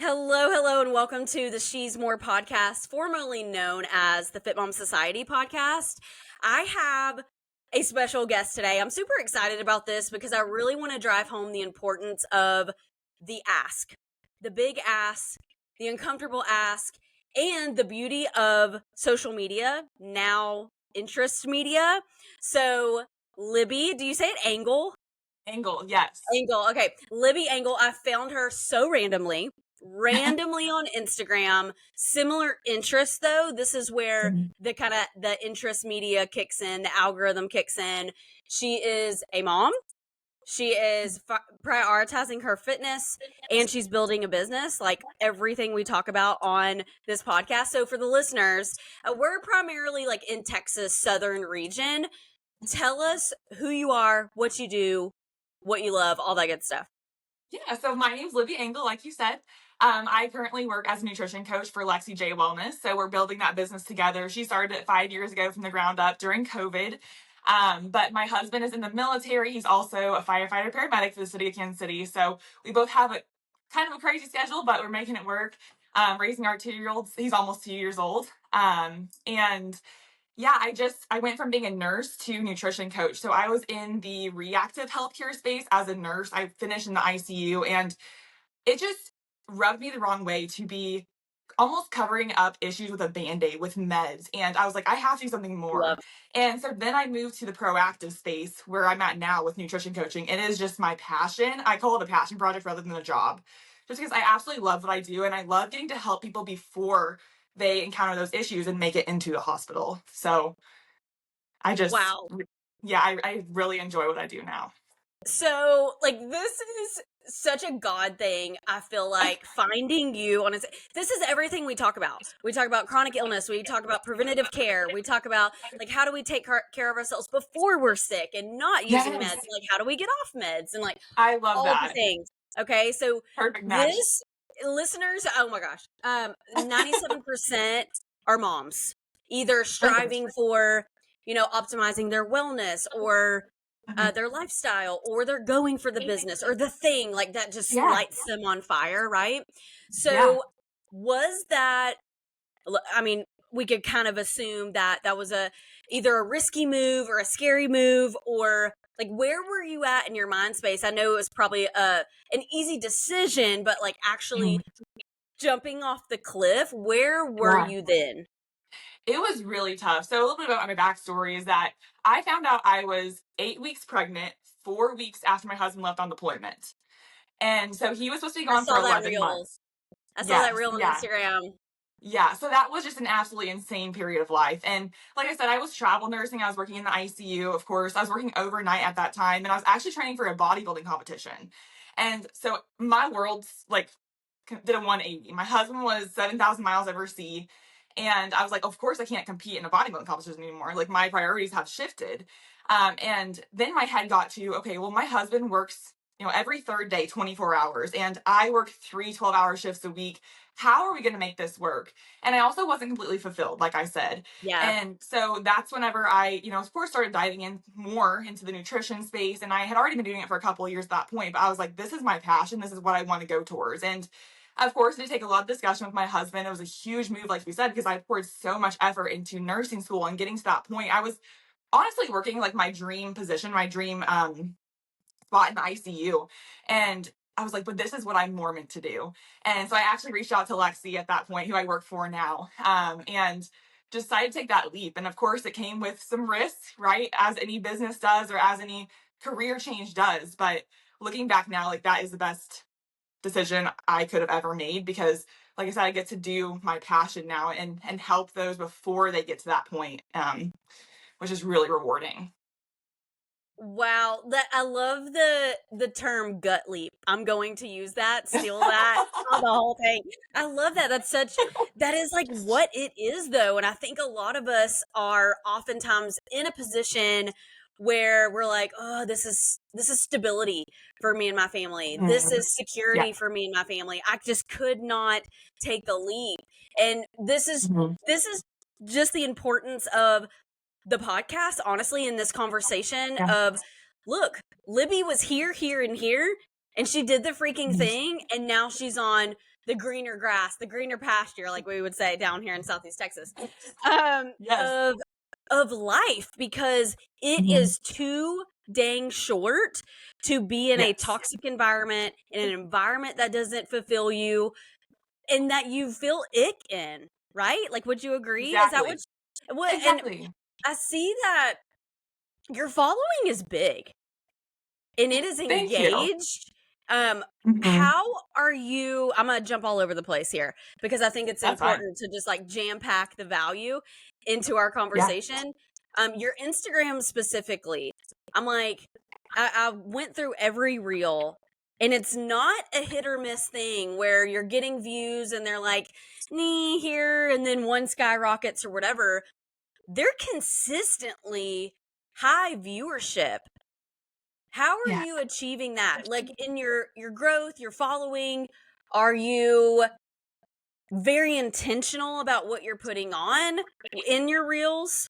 Hello, and welcome to the She's More podcast, formerly known as the Fit Mom Society podcast. I have a special guest today. I'm super excited about this because I really want to drive home the importance of the ask, the big ask, the uncomfortable ask, and the beauty of social media, now interest media. So, Libby, do you say it Angle? Angle, yes. Angle. Okay. Libby Angle. I found her so randomly on Instagram. Similar interests though. This is where the kind of the interest media kicks in, the algorithm kicks in. She is a mom. She is prioritizing her fitness and she's building a business, like everything we talk about on this podcast. So for the listeners, we're primarily like in Texas, southern region. Tell us who you are, what you do, what you love, all that good stuff. Yeah, so my name's Libby Angle, like you said. I currently work as a nutrition coach for Lexi J Wellness. So we're building that business together. She started it 5 years ago from the ground up during COVID. But my husband is in the military. He's also a firefighter paramedic for the city of Kansas City. So we both have a kind of a crazy schedule, but we're making it work. Raising our 2-year-old. He's almost 2 years old. And yeah, I went from being a nurse to nutrition coach. So I was in the reactive healthcare space as a nurse. I finished in the ICU, and it just rubbed me the wrong way to be almost covering up issues with a band-aid with meds. And I was like, I have to do something more. Love. And so then I moved to the proactive space where I'm at now with nutrition coaching. It is just my passion. I call it a passion project rather than a job. Just because I absolutely love what I do, and I love getting to help people before they encounter those issues and make it into the hospital. So I just, Wow. yeah, I really enjoy what I do now. So, like, this is such a God thing. I feel like finding you on this is everything we talk about. We talk about chronic illness. We talk about preventative care. We talk about, like, how do we take care of ourselves before we're sick and not using meds? Yes, Like, how do we get off meds? And, like, I love all the that. things. Okay. So, Perfect match. this, listeners, oh my gosh, 97% are moms, either Perfect. striving for, optimizing their wellness or their lifestyle, or they're going for the business or the thing like that just Yeah, lights them on fire, right? yeah. So was that, I mean, we could kind of assume that that was either a risky move or a scary move, or like where were you at in your mind space? I know it was probably an easy decision, but like actually Mhm. jumping off the cliff, where were Yeah. you then? It was really tough. So a little bit about my backstory is that I found out I was 8 weeks pregnant, 4 weeks after my husband left on deployment. And so he was supposed to be I gone for saw that 11 reel. months. I saw that Yes, reel on yeah. Instagram. Yeah, so that was just an absolutely insane period of life. And like I said, I was travel nursing. I was working in the ICU, of course. I was working overnight at that time, and I was actually training for a bodybuilding competition. And so my world's like did a 180. My husband was 7,000 miles overseas. And I was like, of course, I can't compete in a bodybuilding competition anymore. Like, my priorities have shifted. And then my head got to, okay, well, my husband works, every third day, 24 hours, and I work 3 12-hour shifts a week. How are we going to make this work? And I also wasn't completely fulfilled, like I said. Yeah. And so that's whenever I, of course, started diving in more into the nutrition space. And I had already been doing it for a couple of years at that point, but I was like, this is my passion. This is what I want to go towards. And of course, it did take a lot of discussion with my husband. It was a huge move, like we said, because I poured so much effort into nursing school and getting to that point. I was honestly working like my dream position, my dream spot in the ICU. And I was like, but this is what I'm more meant to do. And so I actually reached out to Lexi at that point, who I work for now, and decided to take that leap. And of course, it came with some risks, right? As any business does, or as any career change does. But looking back now, like, that is the best decision I could have ever made, because like I said, I get to do my passion now and help those before they get to that point, which is really rewarding. Wow, that I love the term gut leap. I'm going to use that, steal that for the whole thing. I love that. That is like what it is though. And I think a lot of us are oftentimes in a position where we're like, "Oh, this is stability for me and my family. This Mhm. is Yeah. security for me and my family. I just could not take the leap." And this is Mhm. this is just the importance of the podcast, honestly, in this conversation Yeah. of, look, Libby was here, and here, and she did the freaking Mhm. thing, and now she's on the greener grass, the greener pasture, like we would say down here in Southeast Texas, Yes. of life, because it Mhm. is too dang short to be in a Yes. toxic environment, in an environment that doesn't fulfill you and that you feel ick in, right? Like, would you agree? Is that Exactly. what? And Exactly. I see that your following is big and it is Thank you. engaged. Um, Mhm. how are you? I'm gonna jump all over the place here because I think it's That's fine. important to just like jam pack the value into our Yeah. conversation. Your Instagram specifically, I'm like, I went through every reel, and it's not a hit or miss thing where you're getting views and they're like, nee here, and then one skyrockets or whatever. They're consistently high viewership. How are Yeah. you achieving that? Like in your growth, your following, are you very intentional about what you're putting on in your reels?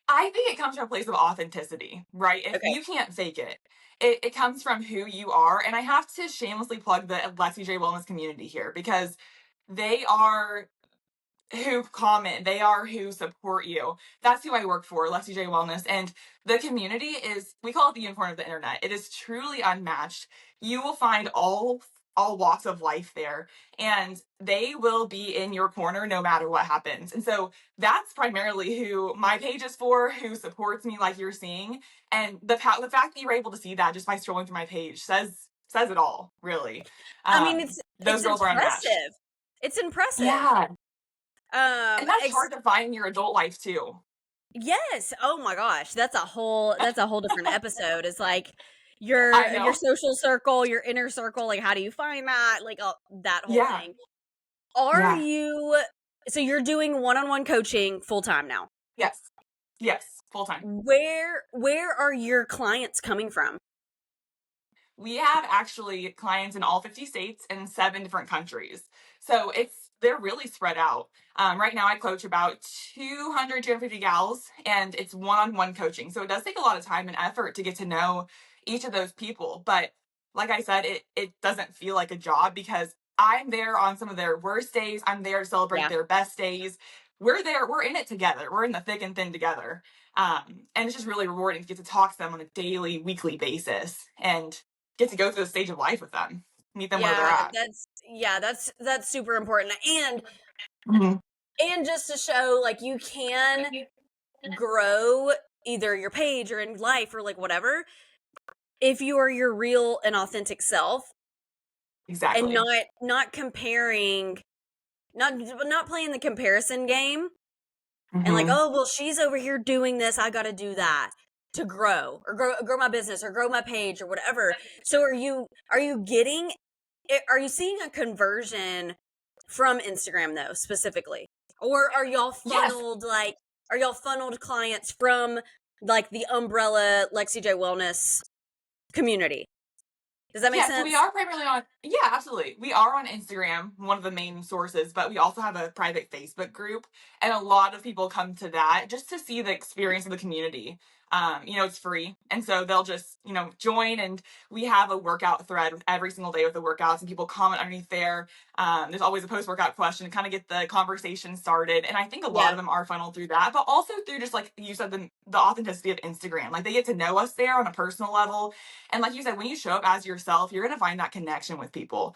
I think it comes from a place of authenticity, right? If Okay. you can't fake it, it comes from who you are. And I have to shamelessly plug the Lexi J Wellness community here because they are who comment, they are who support you. That's who I work for, Lexi J Wellness. And the community is, we call it the unicorn of the internet. It is truly unmatched. You will find all walks of life there, and they will be in your corner no matter what happens. And so that's primarily who my page is for, who supports me like you're seeing. And the fact that you're able to see that just by scrolling through my page says it all, really. I mean, Those it's girls are unmatched. impressive. It's impressive. Yeah. Um And that's ex- hard to find in your adult life too. yes. Oh my gosh, that's a whole different episode. It's like I your know. social circle, your inner circle, like how do you find that? Like that whole Yeah. thing. Are Yeah. you so you're doing one-on-one coaching full time now? Yes. Yes. Full time. Where are your clients coming from? We have actually clients in all 50 states and 7 different countries. So they're really spread out. Right now, I coach about 200, 250 gals, and it's one-on-one coaching. So it does take a lot of time and effort to get to know each of those people. But like I said, it doesn't feel like a job because I'm there on some of their worst days. I'm there to celebrate Yeah. their best days. We're there. We're in it together. We're in the thick and thin together. And it's just really rewarding to get to talk to them on a daily, weekly basis and get to go through the stage of life with them, meet them where they're Yeah, at. that's super important. Mhm. And just to show like you can grow either your page or in life or like whatever if you are your real and authentic self and Exactly. not comparing, not playing the comparison game and like, Hmm. oh well, she's over here doing this, I got to do that to grow my business or grow my page or whatever. So are you seeing a conversion from Instagram though, specifically? Or Yes. are y'all funneled clients from like the umbrella Lexi J Wellness community? Does that make Yeah, so we sense? are primarily on, yeah, absolutely. We are on Instagram, one of the main sources, but we also have a private Facebook group. And a lot of people come to that just to see the experience of the community. It's free. And so they'll just, join, and we have a workout thread with every single day with the workouts, and people comment underneath there. There's always a post workout question to kind of get the conversation started. And I think a lot Yeah. of them are funneled through that, but also through just like you said, the authenticity of Instagram. Like they get to know us there on a personal level, and like you said, when you show up as yourself, you're going to find that connection with people.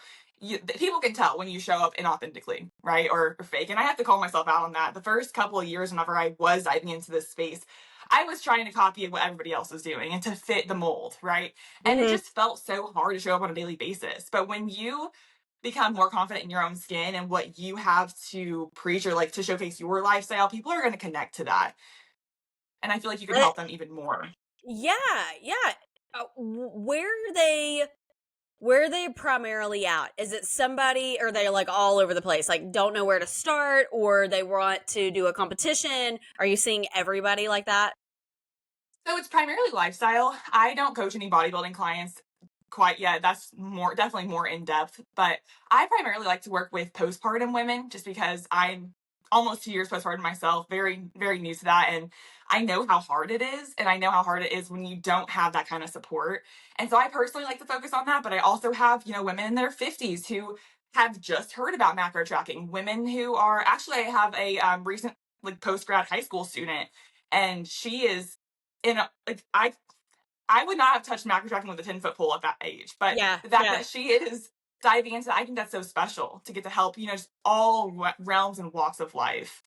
People can tell when you show up inauthentically, right? Or fake. And I have to call myself out on that. The first couple of years, whenever I was diving into this space, I was trying to copy what everybody else was doing and to fit the mold, right? And it Mhm. just felt so hard to show up on a daily basis. But when you become more confident in your own skin and what you have to preach or like to showcase your lifestyle, people are going to connect to that. And I feel like you can Eh, help them even more. yeah, yeah. Where are they primarily at? Is it somebody, or they like all over the place, like don't know where to start, or they want to do a competition? Are you seeing everybody like that? So it's primarily lifestyle. I don't coach any bodybuilding clients quite yet. That's definitely more in depth. But I primarily like to work with postpartum women just because I'm almost 2 years postpartum myself, very, very new to that. And I know how hard it is. And I know how hard it is when you don't have that kind of support. And so I personally like to focus on that. But I also have, women in their 50s who have just heard about macro tracking. Women who are actually, I have a recent like post grad high school student, and she is in a like I would not have touched macro tracking with a 10-foot pole at that age, but Yeah, the fact yeah. that she is diving into that, I think that's so special to get to help, just all realms and walks of life.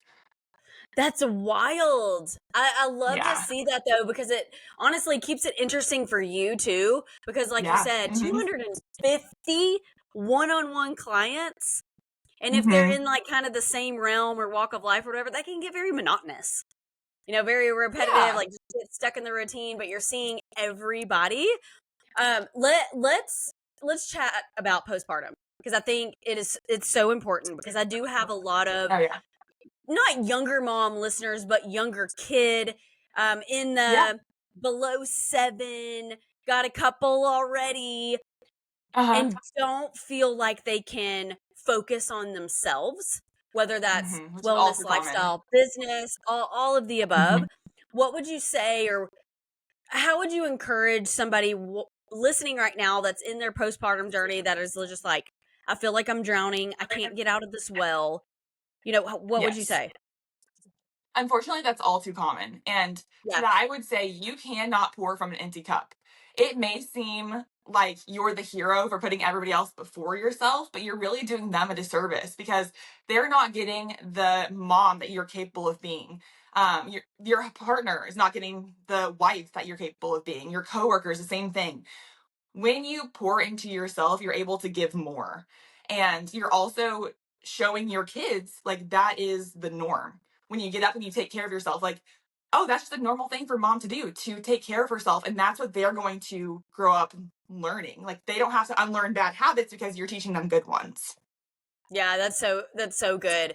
That's wild. I love to Yeah. see that though, because it honestly keeps it interesting for you too. Because, like you Yeah. said, Mm-hmm. 250 one on one clients. And if they're Mm-hmm. in like kind of the same realm or walk of life or whatever, that can get very monotonous, very repetitive, Yeah. like just get stuck in the routine, but you're seeing everybody. Let's chat about postpartum because I think it's so important because I do have a lot of Oh yeah. not younger mom listeners, but younger kid in Yeah. the below 7, got a couple already, Uh-huh. and don't feel like they can focus on themselves, whether that's Mm-hmm. Which is all wellness, too common. lifestyle, business, all of the above. Mm-hmm. What would you say, or how would you encourage somebody listening right now that's in their postpartum journey that is just like, I feel like I'm drowning, I can't get out of this well? What would you Yes. say? Unfortunately, that's all too common. And to Yeah. that, I would say you cannot pour from an empty cup. It may seem like you're the hero for putting everybody else before yourself, but you're really doing them a disservice because they're not getting the mom that you're capable of being. Your partner is not getting the wife that you're capable of being. Your coworkers, the same thing. When you pour into yourself, you're able to give more. And you're also showing your kids like that is the norm. When you get up and you take care of yourself, like, oh, that's just a normal thing for mom to do, to take care of herself. And that's what they're going to grow up learning. Like they don't have to unlearn bad habits because you're teaching them good ones. Yeah, that's so good.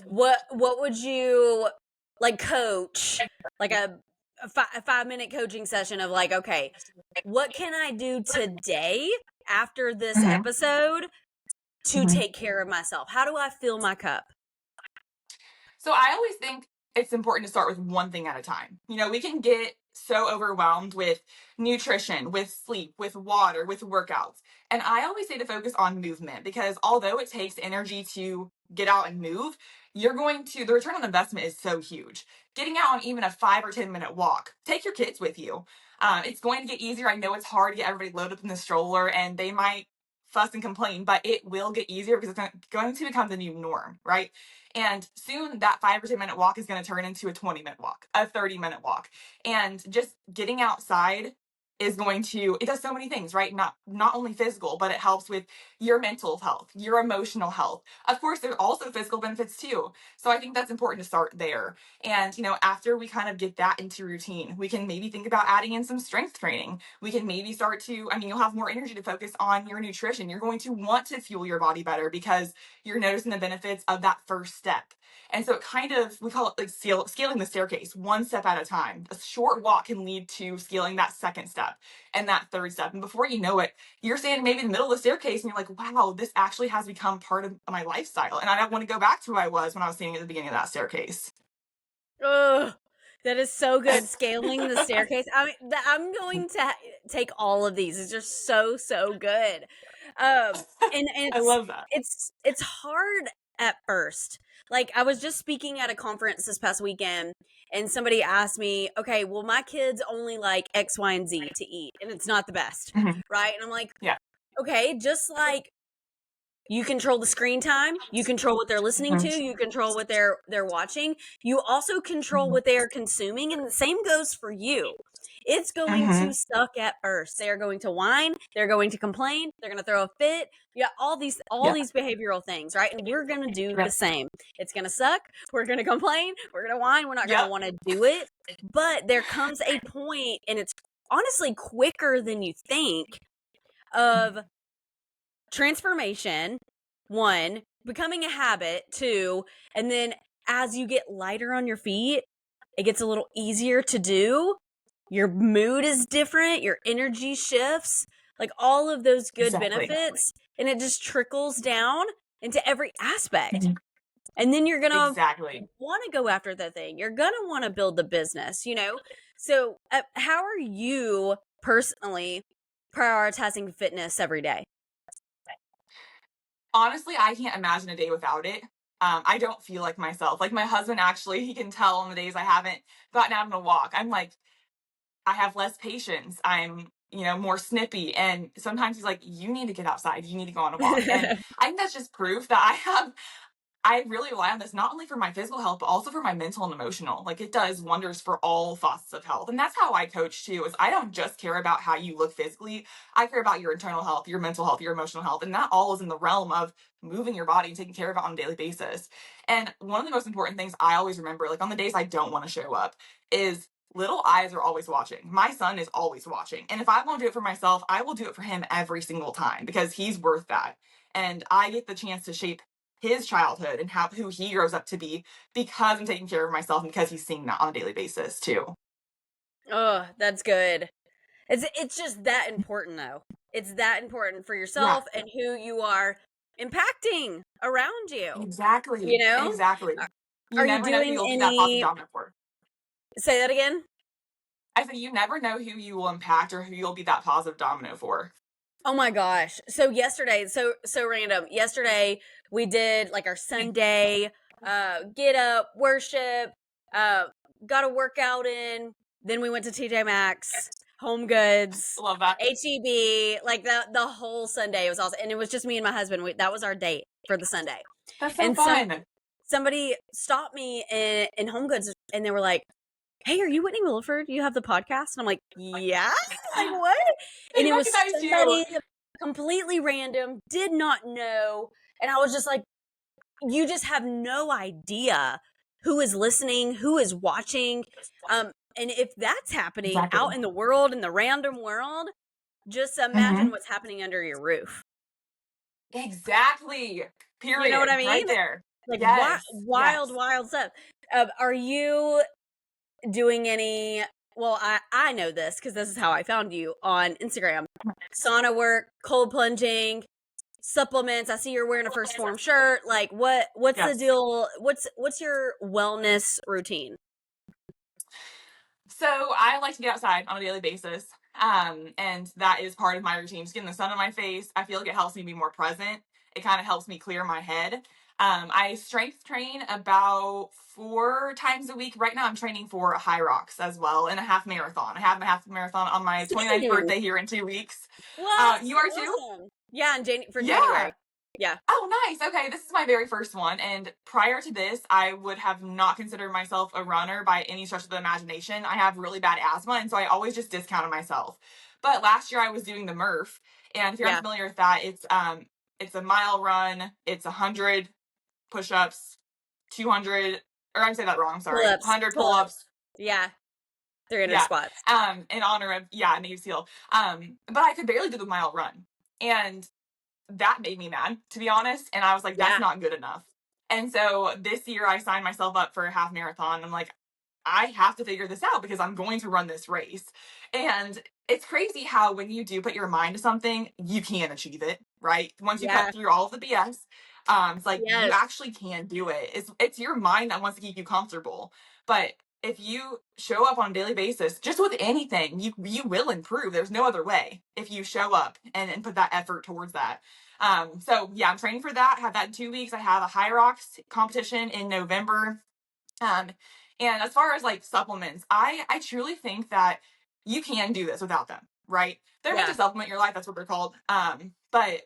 What would you like coach like a 5 minute coaching session of like, okay, what can I do today after this Mhm, episode to mhm. take care of myself? How do I fill my cup? So I always think it's important to start with one thing at a time. We can get so overwhelmed with nutrition, with sleep, with water, with workouts. And I always say to focus on movement because although it takes energy to get out and move, the return on investment is so huge. Getting out on even a 5 or 10 minute walk, take your kids with you. It's going to get easier. I know it's hard to get everybody loaded up in the stroller and they might fuss and complain, but it will get easier because it's going to become the new norm, right? And soon that 5 or 10 minute walk is going to turn into a 20-minute walk, a 30-minute walk. And just getting outside is it does so many things, right? Not only physical, but it helps with your mental health, your emotional health. Of course, there's also physical benefits too. So I think that's important to start there. And, after we kind of get that into routine, we can maybe think about adding in some strength training. We can maybe you'll have more energy to focus on your nutrition. You're going to want to fuel your body better because you're noticing the benefits of that first step. And so we call it like scaling the staircase, one step at a time. A short walk can lead to scaling that second step and that third step. And before you know it, you're standing maybe in the middle of the staircase and you're like, wow, this actually has become part of my lifestyle. And I don't want to go back to who I was when I was standing at the beginning of that staircase. Ugh, that is so good. Scaling the staircase. I mean, I'm going to take all of these. It's just so good. And I love that. it's hard at first. Like I was just speaking at a conference this past weekend, and somebody asked me, "Okay, well, my kids only like X, Y, and Z to eat, and it's not the best, Mhm. right?" And I'm like, Yeah. "Okay, just like." You control the screen time, you control what they're listening to, Mhm. you control what they're watching. You also control what they are consuming, and the same goes for you. It's going to Mhm. suck at first. They are going to whine, they're going to complain, they're going to throw a fit. Yeah, all Yeah. these behavioral things, right? And we're going to do Yeah. the same. It's going to suck, we're going to complain, we're going to whine, we're not going to Yep. want to do it. But there comes a point, and it's honestly quicker than you think, of transformation, one, becoming a habit, two, and then as you get lighter on your feet, it gets a little easier to do. Your mood is different, your energy shifts, like all of those good Exactly. benefits, and it just trickles down into every aspect. Mhm. And then you're going to Exactly. want to go after the thing. You're going to want to build the business. So, how are you personally prioritizing fitness every day? Honestly, I can't imagine a day without it. I don't feel like myself. Like my husband actually, he can tell on the days I haven't gotten out on a walk. I'm like, I have less patience. I'm, more snippy. And sometimes he's like, you need to get outside. You need to go on a walk. And I think that's just proof that I really rely on this not only for my physical health, but also for my mental and emotional. Like it does wonders for all facets of health. And that's how I coach too, is I don't just care about how you look physically. I care about your internal health, your mental health, your emotional health. And that all is in the realm of moving your body and taking care of it on a daily basis. And one of the most important things I always remember, like on the days I don't want to show up, is little eyes are always watching. My son is always watching. And if I won't do it for myself, I will do it for him every single time because he's worth that. And I get the chance to shape his childhood and who he grows up to be because I'm taking care of myself and because he's seeing that on a daily basis too. Oh, that's good. It's just that important though. It's that important for Yeah, yourself and who you are impacting around you. exactly. You know? Exactly. Are You are you never know who doing you'll be that positive any dominant for. say that again? I said you never know who you will impact or who you'll be that positive domino for. Oh my gosh. So yesterday, so random. Yesterday we did like our Sunday get up, worship, uh got a workout in, then we went to TJ Maxx, Home Goods, Love that. HEB, like the whole Sunday was awesome. And it was just me and my husband. That was our date for the Sunday. That's so And fun. somebody stopped me in Home Goods and they were like, "Hey, are you Whitney Williford? You have the podcast?" And I'm like, "Yeah." Like what? They And it was recognize you. somebody completely random, did not know, and I was just like, you just have no idea who is listening, who is watching. And if that's happening Exactly. out in the world, in the random world, just imagine Hmm. what's happening under your roof. Exactly. You know what I Period. mean? Right there. Like Yes. wild, Yes. wild stuff. Are you doing any? Well, I know this because this is how I found you on Instagram. Sauna work, cold plunging, supplements. I see you're wearing a First Form shirt. Like what's the Yes. deal? What's your wellness routine? So I like to get outside on a daily basis. And that is part of my routine. Just getting the sun on my face. I feel like it helps me be more present. It kind of helps me clear my head. I strength train about 4 times a week. Right now, I'm training for high rocks as well and a half marathon. I have my half marathon on my 29th Same. birthday here in 2 weeks. What? You are too? Awesome. Yeah, in for Yeah. January. Yeah. Oh, nice. Okay, this is my very first one. And prior to this, I would have not considered myself a runner by any stretch of the imagination. I have really bad asthma, and so I always just discounted myself. But last year I was doing the Murph, and if you're Yeah. unfamiliar with that, it's a mile run, it's 100 push-ups, 200, or I'm saying that wrong, Pull sorry, ups. 100 Pull ups. pull-ups. Yeah. 300 Yeah. squats. In honor of Navy SEAL. But I could barely do the mile run. And that made me mad, to be honest. And I was like, that's Yeah. not good enough. And so this year I signed myself up for a half marathon. I'm like, I have to figure this out because I'm going to run this race. And it's crazy how when you do put your mind to something, you can achieve it, right? Once you cut Yeah. through all of the BS, it's like you Yes. actually can do it. It's your mind that wants to keep you comfortable. But if you show up on a daily basis, just with anything, you will improve. There's no other way if you show up and put that effort towards that. So yeah, I'm training for that. Have that in 2 weeks. I have a high rocks competition in November. Um, and as far as like supplements, I truly think that you can do this without them, right? They're meant Yeah. to supplement your life. That's what they're called. But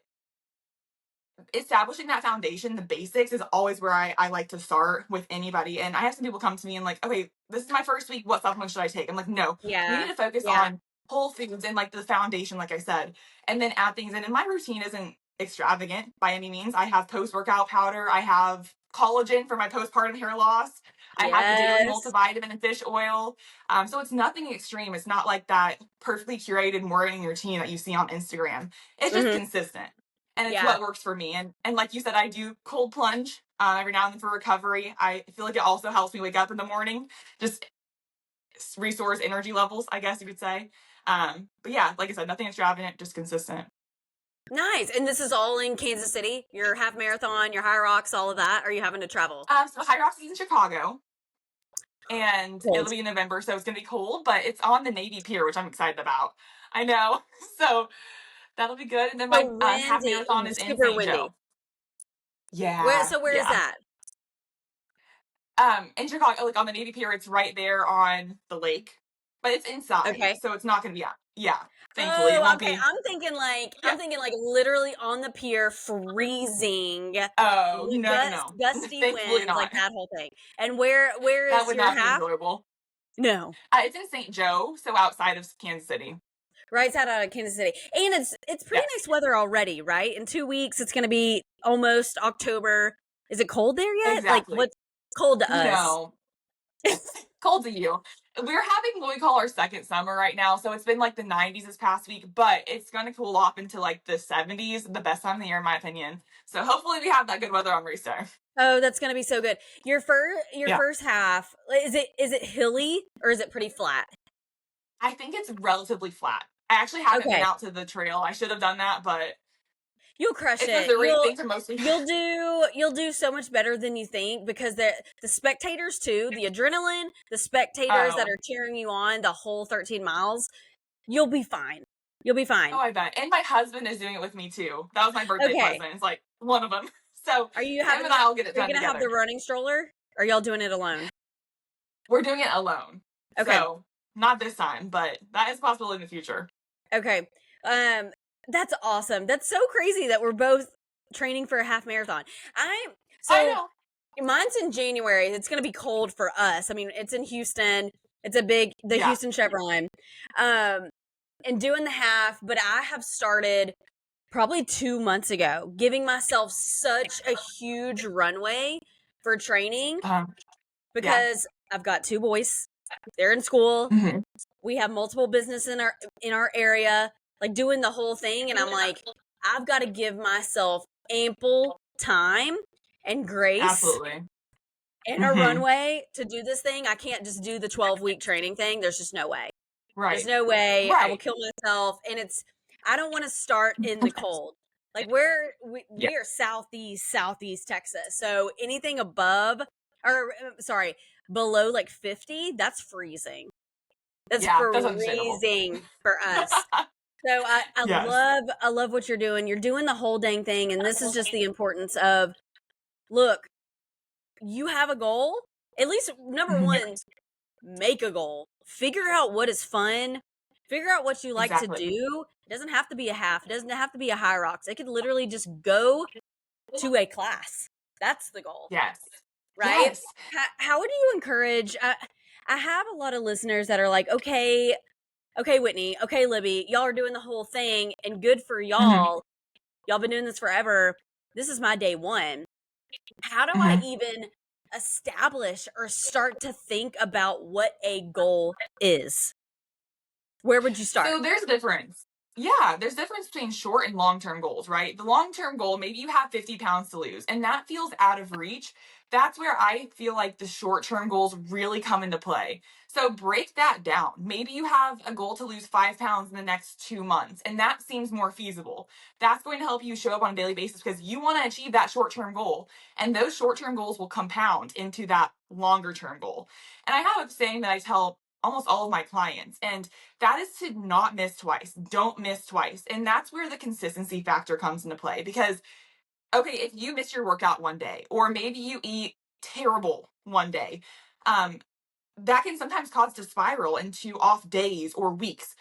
establishing that foundation, the basics is always where I like to start with anybody. And I have some people come to me and like, okay, this is my first week. What supplement should I take? I'm like, no, you need Yeah. to focus Yeah. on whole foods and like the foundation, like I said, and then add things in. And my routine isn't extravagant by any means. I have post workout powder. I have collagen for my postpartum hair loss. I have the daily Yes. multivitamin and fish oil. So it's nothing extreme. It's not like that perfectly curated morning routine that you see on Instagram. It's just Mhm. consistent and it's Yeah. what works for me. And like you said, I do cold plunge every now and then for recovery. I feel like it also helps me wake up in the morning, just resource energy levels, I guess you could say. But yeah, like I said, nothing extravagant, just consistent. Nice. And this is all in Kansas City? Your half marathon, your high rocks, all of that? Are you having to travel? So High Rocks is in Chicago, and it'll Cold. be in November, so it's gonna be cold, but it's on the Navy Pier, which I'm excited about. I know, so that'll be good. And then So my half windy, marathon is in super St. windy. Joe. Yeah. Where is Yeah. that? In Chicago, like on the Navy Pier, it's right there on the lake, but it's inside, Okay. so it's not gonna be out. Yeah. Thankfully, it Oh, won't okay. be. Yeah. I'm thinking like literally on the pier, freezing, Oh, no, no, no. gusty Thankfully winds, like not. that whole thing. And where That is would your not be half? enjoyable. No. It's in St. Joe, so outside of Kansas City. Right out of Kansas City. And it's pretty Yes. nice weather already, right? In 2 weeks it's gonna be almost October. Is it cold there yet? Like Exactly. what's cold to us? No. Cold to you. We're having what we call our second summer right now, so it's been like the 90s this past week, but it's gonna cool off into like the 70s, the best time of the year in my opinion. So hopefully we have that good weather on race day. Oh, that's gonna be so good. Your Yeah. first half, is it hilly or is it pretty flat? I think it's relatively flat. I actually haven't been Okay. out to the trail. I should have done that, but You'll crush it's it. Missouri. Things are mostly. You'll do so much better than you think because the spectators too, the adrenaline, the spectators that Oh, are cheering you on the whole 13 miles, you'll be fine. You'll be oh, fine. I bet. And my husband is doing it with me too. That was my birthday Okay. present. It's like one of them. So Are you him having and I'll get it are you done gonna have the together. running stroller? Or are y'all doing it alone? We're doing it alone. Okay. So not this time, but that is possible in the future. Okay. Um, that's awesome. That's so crazy that we're both training for a half marathon. I I so know. mine's in January. It's going to be cold for us. I mean, it's in Houston. It's the Yeah. Houston Chevron. Um, and doing the half, but I have started probably 2 months ago, giving myself such a huge runway for training Yeah. because I've got two boys. They're in school. Mhm. We have multiple business in our area, like doing the whole thing, and I'm like, I've got to give myself ample time and grace Absolutely. and a Hmm. runway to do this thing. I can't just do the 12-week training thing. There's just no way. There's Right. no way. I will Right. kill myself. And I don't want to start in the cold. Like Yeah. we are southeast Texas. So anything above, or sorry, below like 50, that's freezing. That's Yeah. That's understandable. freezing for us. So Yes. I love what you're doing. You're doing the whole dang thing. And this is just the importance of, look, you have a goal. At least number Mhm. one, make a goal. Figure out what is fun. Figure out what you like to Exactly. do. It doesn't have to be a half. It doesn't have to be a high rocks. It could literally just go to a class. That's the goal, Yes. right? Yes. How would you encourage? I have a lot of listeners that are like, okay, Whitney, okay, Libby, y'all are doing the whole thing, and good for Hmm. y'all. Y'all been doing this forever. This is my day one. How do I Hmm. even establish or start to think about what a goal is? Where would you start? So there's a difference. Yeah, there's a difference between short and long term goals, right? The long term goal, maybe you have 50 pounds to lose, and that feels out of reach. That's where I feel like the short term goals really come into play. So break that down. Maybe you have a goal to lose 5 pounds in the next 2 months, and that seems more feasible. That's going to help you show up on a daily basis because you want to achieve that short term goal. And those short term goals will compound into that longer term goal. And I have a saying that I tell almost all of my clients, and that is to not miss twice. Don't miss twice. And that's where the consistency factor comes into play because, okay, if you miss your workout one day, or maybe you eat terrible one day, um, that can sometimes cause to spiral into off days or weeks.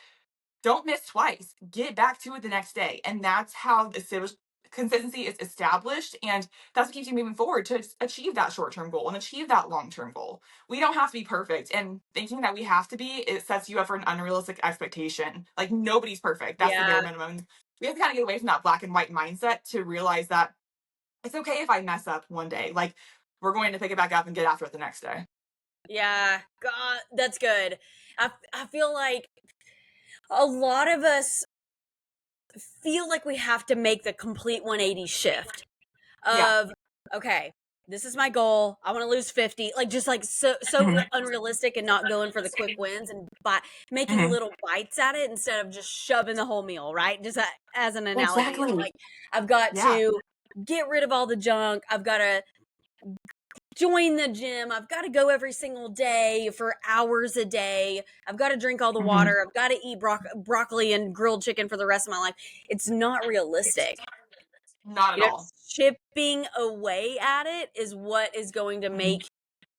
Don't miss twice. Get back to it the next day. And that's how the consistency is established. And that's what keeps you moving forward to achieve that short term goal and achieve that long term goal. We don't have to be perfect. And thinking that we have to be, it sets you up for an unrealistic expectation. Like nobody's perfect. That's the bare Yeah. minimum. We have to kind of get away from that black and white mindset to realize that it's okay if I mess up one day. Like we're going to pick it back up and get after it the next day. Yeah. God, that's good. I feel like a lot of us feel like we have to make the complete 180 shift Yeah. of, okay, this is my goal. I want to lose 50. Like just like so Hmm. unrealistic and not going for the quick wins and making Hmm. little bites at it instead of just shoving the whole meal, right? Just as an analogy. It's Exactly. like I've got Yeah. to get rid of all the junk. I've got to join the gym. I've got to go every single day for hours a day. I've got to drink all the Hmm. water. I've got to eat broccoli and grilled chicken for the rest of my life. It's not realistic. Not at all. Chipping away at it is what is going to Mhm. make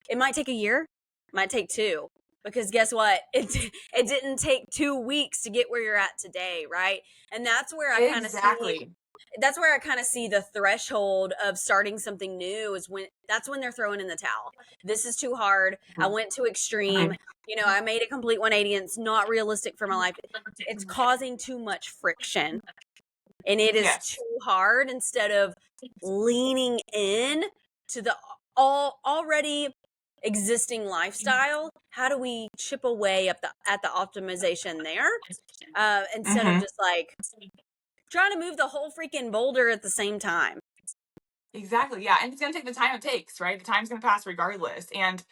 it. Might take a year, might take 2, because guess what? It didn't take 2 weeks to get where you're at today, right? And Exactly. that's where I kind of see the threshold of starting something new is when that's when they're throwing in the towel. This is too hard. I Mhm. went too extreme. Mhm. I made a complete 180 and it's not realistic for my life. It's causing too much friction and it is Yes. too hard instead of leaning in to the already existing lifestyle. How do we chip away at the optimization there, instead of Hmm. just like trying to move the whole freaking boulder at the same time? Exactly. Yeah. And it's going to take the time it takes, right? The time's going to pass regardless. And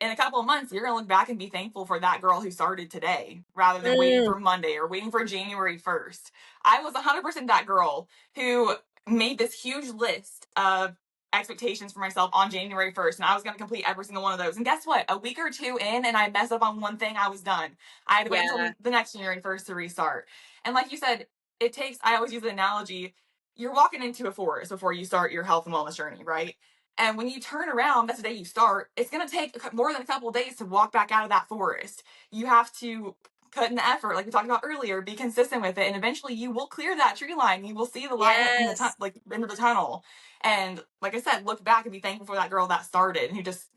in a couple of months, you're going to look back and be thankful for that girl who started today rather than waiting Mm, for Monday or waiting for January 1st. I was 100% that girl who made this huge list of expectations for myself on January 1st, and I was going to complete every single one of those. And guess what? A week or two in, and I messed up on one thing, I was done. I had to wait yeah. until the next January 1st to restart. And like you said, I always use the analogy, you're walking into a forest before you start your health and wellness journey, right? And when you turn around, that's the day you start. It's going to take more than a couple of days to walk back out of that forest. You have to put in the effort, like we talked about earlier, be consistent with it, and eventually you will clear that tree line. You will see the light in the Yes. like end of the tunnel. And like I said, look back and be thankful for that girl that started and who just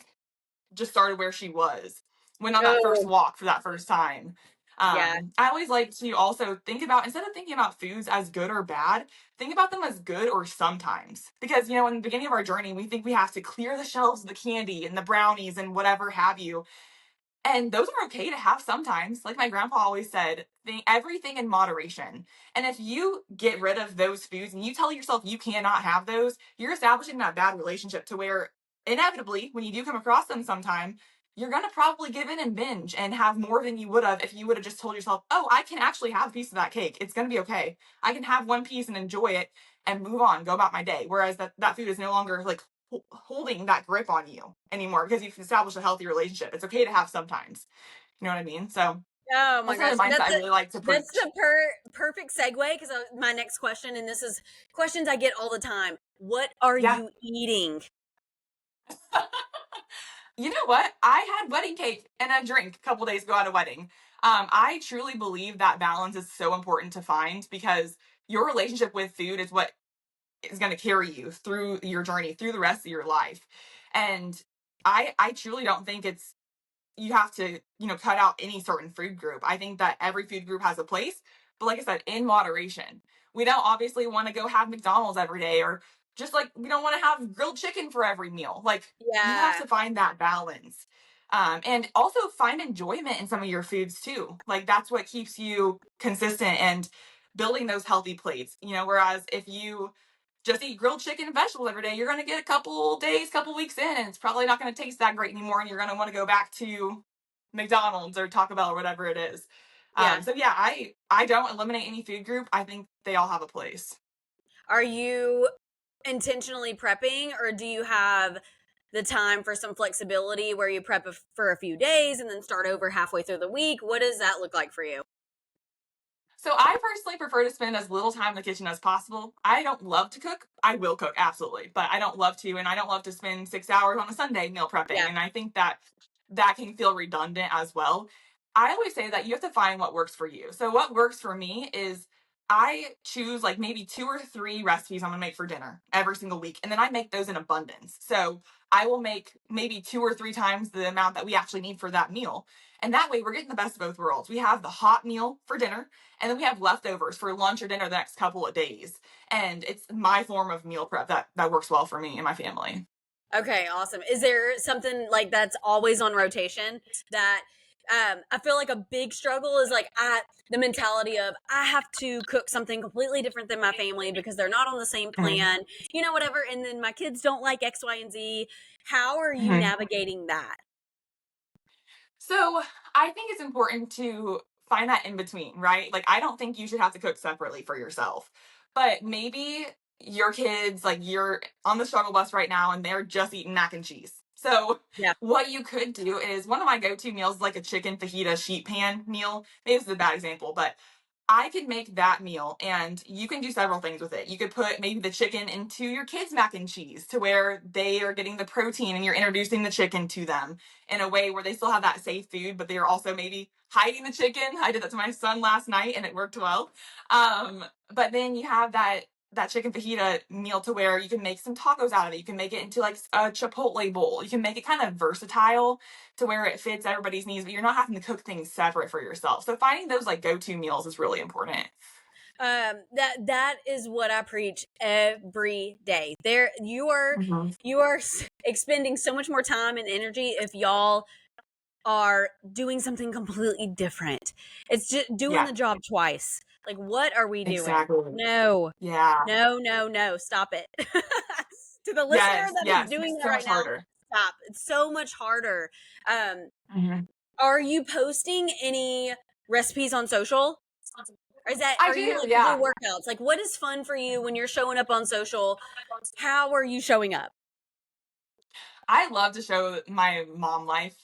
started where she was, went on that first Oh, walk for that first time. yeah. I always like to also think about, instead of thinking about foods as good or bad, think about them as good or sometimes. Because, in the beginning of our journey, we think we have to clear the shelves of the candy and the brownies and whatever have you. And those are okay to have sometimes. Like my grandpa always said, think everything in moderation. And if you get rid of those foods and you tell yourself you cannot have those, you're establishing that bad relationship to where inevitably, when you do come across them sometime, you're going to probably give in and binge and have more than you would have if you would have just told yourself, oh, I can actually have a piece of that cake. It's going to be okay. I can have one piece and enjoy it and move on, go about my day. Whereas that food is no longer like holding that grip on you anymore because you've established a healthy relationship. It's okay to have sometimes. You know what I mean? So Oh my that's gosh. another mindset I really like to That's preach. the perfect segue because my next question, and this is questions I get all the time. What are Yeah. you eating? You know what? I had wedding cake and a drink a couple days ago at a wedding. I truly believe that balance is so important to find because your relationship with food is what is going to carry you through your journey, through the rest of your life. And I truly don't think it's you have to, cut out any certain food group. I think that every food group has a place, but like I said, in moderation. We don't obviously want to go have McDonald's every day or just like we don't want to have grilled chicken for every meal. Like you have Yeah. to find that balance. And also find enjoyment in some of your foods too. Like that's what keeps you consistent and building those healthy plates. Whereas if you just eat grilled chicken and vegetables every day, you're going to get a couple days, couple weeks in, and it's probably not going to taste that great anymore. And you're going to want to go back to McDonald's or Taco Bell or whatever it is. Yeah. So yeah, I don't eliminate any food group. I think they all have a place. Are you intentionally prepping or do you have the time for some flexibility where you prep for a few days and then start over halfway through the week? What does that look like for you? So I personally prefer to spend as little time in the kitchen as possible. I don't love to cook. I will cook, absolutely, but I don't love to, and I don't love to spend 6 hours on a Sunday meal prepping. Yeah. And I think that can feel redundant as well. I always say that you have to find what works for you. So what works for me is I choose like maybe 2 or 3 recipes I'm gonna make for dinner every single week, and then I make those in abundance. So I will make maybe 2 or 3 times the amount that we actually need for that meal. And that way we're getting the best of both worlds. We have the hot meal for dinner, and then we have leftovers for lunch or dinner the next couple of days. And it's my form of meal prep that works well for me and my family. Okay, awesome. Is there something like that's always on rotation that I feel like a big struggle is like the mentality of I have to cook something completely different than my family because they're not on the same Mhm. plan, whatever, and then my kids don't like X, Y, and Z. How are you Mhm. navigating that? So I think it's important to find that in between, right? Like, I don't think you should have to cook separately for yourself, but maybe your kids, like, you're on the struggle bus right now and they're just eating mac and cheese. So, Yeah. what you could do is one of my go to meals is like a chicken fajita sheet pan meal. Maybe this is a bad example, but I could make that meal and you can do several things with it. You could put maybe the chicken into your kids' mac and cheese to where they are getting the protein and you're introducing the chicken to them in a way where they still have that safe food, but they're also maybe hiding the chicken. I did that to my son last night and it worked well. But then you have that chicken fajita meal to where you can make some tacos out of it. You can make it into like a Chipotle bowl. You can make it kind of versatile to where it fits everybody's needs, but you're not having to cook things separate for yourself. So finding those like go-to meals is really important. That is what I preach every day. There, Mm-hmm. you are expending so much more time and energy if y'all are doing something completely different. It's just doing Yeah, the job twice. Like, what are we doing? exactly. No, Yeah. no, no, no. Stop it. To the listener Yes, that is yes. doing It's that so right much now, harder. stop. It's so much harder. Um, Mm-hmm. are you posting any recipes on social? Or I are you do, like to do yeah. workouts? Like, what is fun for you when you're showing up on social? How are you showing up? I love to show my mom life,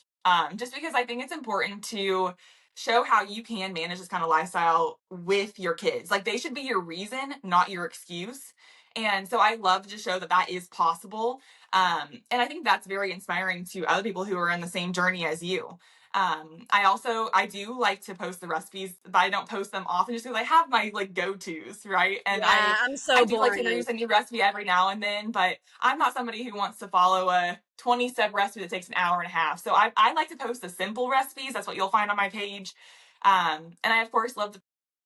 just because I think it's important to show how you can manage this kind of lifestyle with your kids. Like they should be your reason, not your excuse. And so I love to show that that is possible. And I think that's very inspiring to other people who are in the same journey as you. I do like to post the recipes, but I don't post them often just because I have my like go-tos, right? And Yeah, I'm I so do like to boring. introduce a new recipe every now and then, but I'm not somebody who wants to follow a 20-step recipe that takes an hour and a half. So I like to post the simple recipes. That's what you'll find on my page. And I of course love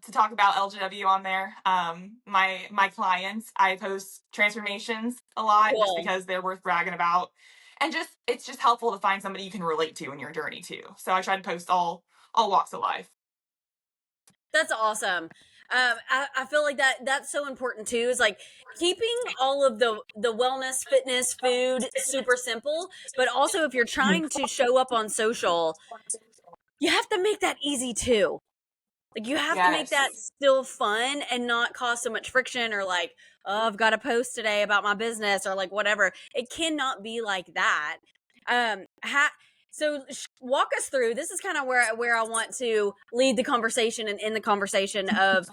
to talk about LGW on there. My clients, I post transformations a lot just Cool. because they're worth bragging about. And just it's just helpful to find somebody you can relate to in your journey too. So I try to post all walks of life. That's awesome. I feel like that's so important too. Is like keeping all of the wellness, fitness, food super simple, but also if you're trying to show up on social, you have to make that easy too. Like you have to make Yes. that still fun and not cause so much friction or like, oh, I've got to post today about my business or like whatever. It cannot be like that. So walk us through. This is kind of where I want to lead the conversation and end the conversation of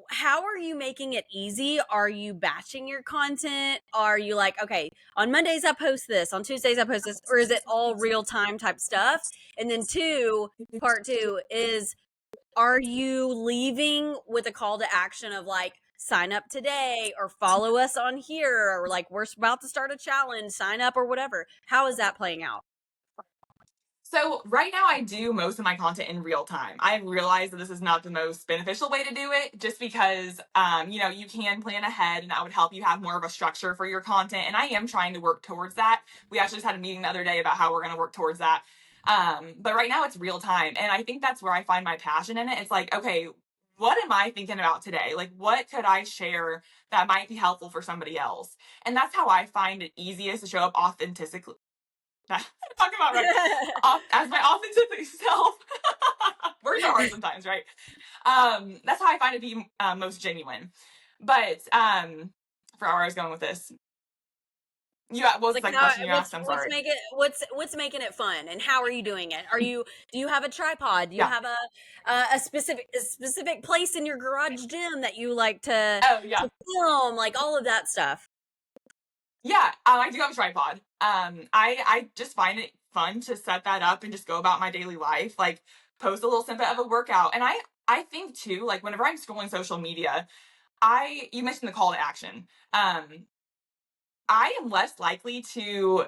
how are you making it easy? Are you batching your content? Are you like, okay, on Mondays I post this, on Tuesdays I post this, or is it all real time type stuff? And then part two is, are you leaving with a call to action of like, sign up today or follow us on here or like, we're about to start a challenge, sign up or whatever? How is that playing out? So right now I do most of my content in real time. I realize that this is not the most beneficial way to do it just because you can plan ahead and that would help you have more of a structure for your content. And I am trying to work towards that. We actually just had a meeting the other day about how we're going to work towards that. But right now it's real time. And I think that's where I find my passion in it. It's like, okay, what am I thinking about today? Like, what could I share that might be helpful for somebody else? And that's how I find it easiest to show up authentically. Talk about right as my authentic self. Words are hard sometimes, right? That's how I find it to be most genuine. But for where I was going with this, what was It's the like second how question you asked? I'm sorry. what's making it fun and how are you doing it? Do you have a tripod? Do you Yeah. have a specific place in your garage gym that you like Oh yeah. to film, like all of that stuff? Yeah. I do have a tripod. I just find it fun to set that up and just go about my daily life. Like post a little snippet of a workout, and I think too, like whenever I'm scrolling social media, you mentioned the call to action. I am less likely to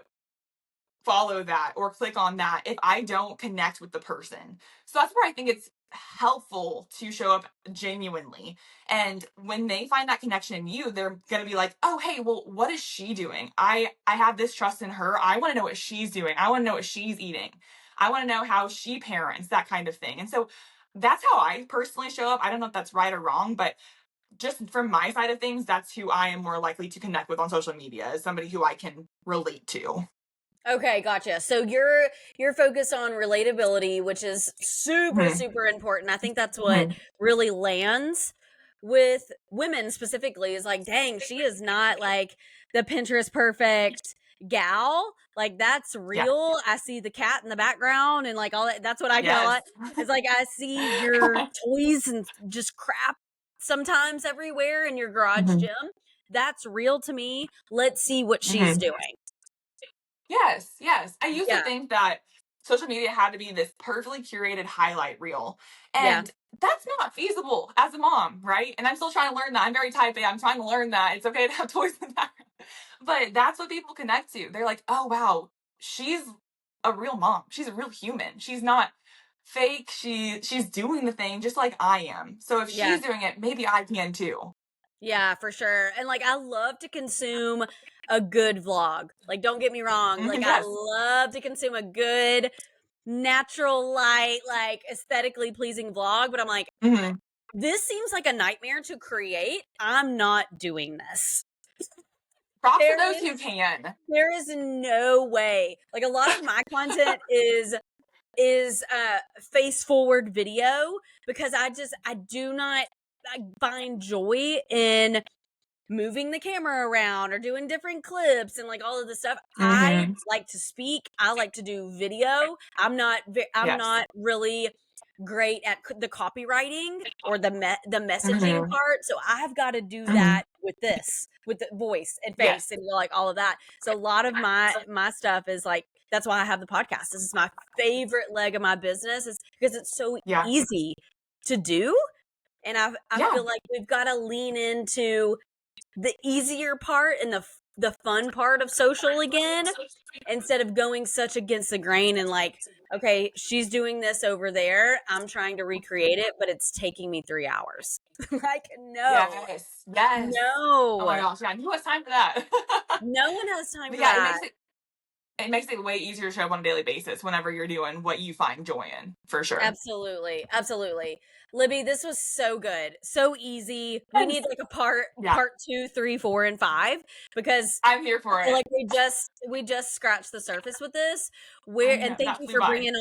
follow that or click on that if I don't connect with the person. So that's where I think it's helpful to show up genuinely. And when they find that connection in you, they're going to be like, "Oh, hey, well, what is she doing? I have this trust in her. I want to know what she's doing. I want to know what she's eating. I want to know how she parents, that kind of thing." And so that's how I personally show up. I don't know if that's right or wrong, but just from my side of things, that's who I am more likely to connect with on social media, is somebody who I can relate to. Okay, gotcha. So you're focused on relatability, which is super Mhm. super important. I think that's what Mhm. really lands with women specifically is like, dang, she is not like the Pinterest perfect gal, like that's Yeah. real. I see the cat in the background and like all that. That's what I call Yes. it. It's like I see your toys and just crap sometimes everywhere in your garage Mhm. gym. That's real to me. Let's see what she's Mhm. doing. Yes, yes. I used to Yeah. think that social media had to be this perfectly curated highlight reel. Yeah. And that's not feasible as a mom, right? And I'm still trying to learn that. I'm very type A. I'm trying to learn that. It's okay to have toys in the background. But that's what people connect to. They're like, oh, wow, she's a real mom. She's a real human. She's not fake. She's doing the thing just like I am. So if Yeah. she's doing it, maybe I can too. Yeah, for sure. And like I love to consume a good vlog. Like don't get me wrong, like I Yes. love to consume a good natural light, like aesthetically pleasing vlog, but I'm like Hmm. this seems like a nightmare to create. I'm not doing this. Props to There those who is can. there is no way. Like a lot of my content is face forward video because I do not I find joy in moving the camera around or doing different clips and like all of this stuff. I Hmm. like to speak. I like to do video. I'm Yes. not really great at the copywriting or the messaging Hmm. part. So I've got to do Hmm. that with the voice and Yes. face and like all of that. So a lot of my stuff is like that's why I have the podcast. This is my favorite leg of my business is because it's so Yeah. easy to do. And I Yeah. feel like we've got to lean into the easier part and the fun part of social again instead of going such against the grain and like okay she's doing this over there I'm trying to recreate it but it's taking me 3 hours like no Yes. Yes. Oh my no gosh. Yeah. Who has time for that? no one has time But for yeah, that. it makes it way easier to show up on a daily basis whenever you're doing what you find joy in, for sure. Absolutely. Absolutely. Libby, this was so good. So easy. We Yes. need like a part Yeah. 2, 3, 4, and 5 because I'm here I for feel it. like we just scratched the surface with this. I Where know and thank that you flew for by. bringing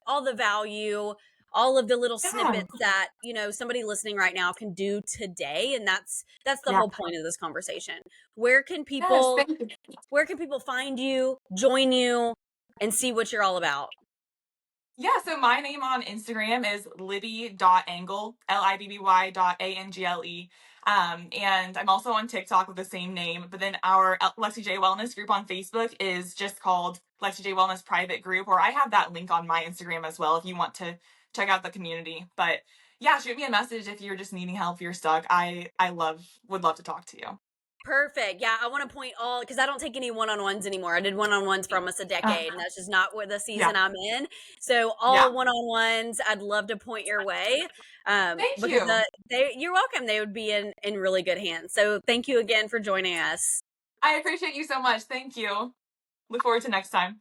all the value, all of the little Yeah. snippets that, somebody listening right now can do today and that's the Yeah. whole point of this conversation. Where can Yes. people Thank you. where can people find you, join you and see what you're all about? Yeah, so my name on Instagram is Libby.Angle, Libby.Angle. And I'm also on TikTok with the same name. But then our Lexi J Wellness group on Facebook is just called Lexi J Wellness Private Group, or I have that link on my Instagram as well if you want to check out the community. But yeah, shoot me a message if you're just needing help, if you're stuck. Would love to talk to you. Perfect. Yeah, I want to point all because I don't take any one-on-ones anymore. I did one-on-ones for almost a Uh, decade, and that's just not what the yeah, season I'm in. So yeah. all one-on-ones, I'd love to point your way, Thank because you. you're welcome. They would be in really good hands. So thank you again for joining us. I appreciate you so much. Thank you. Look forward to next time.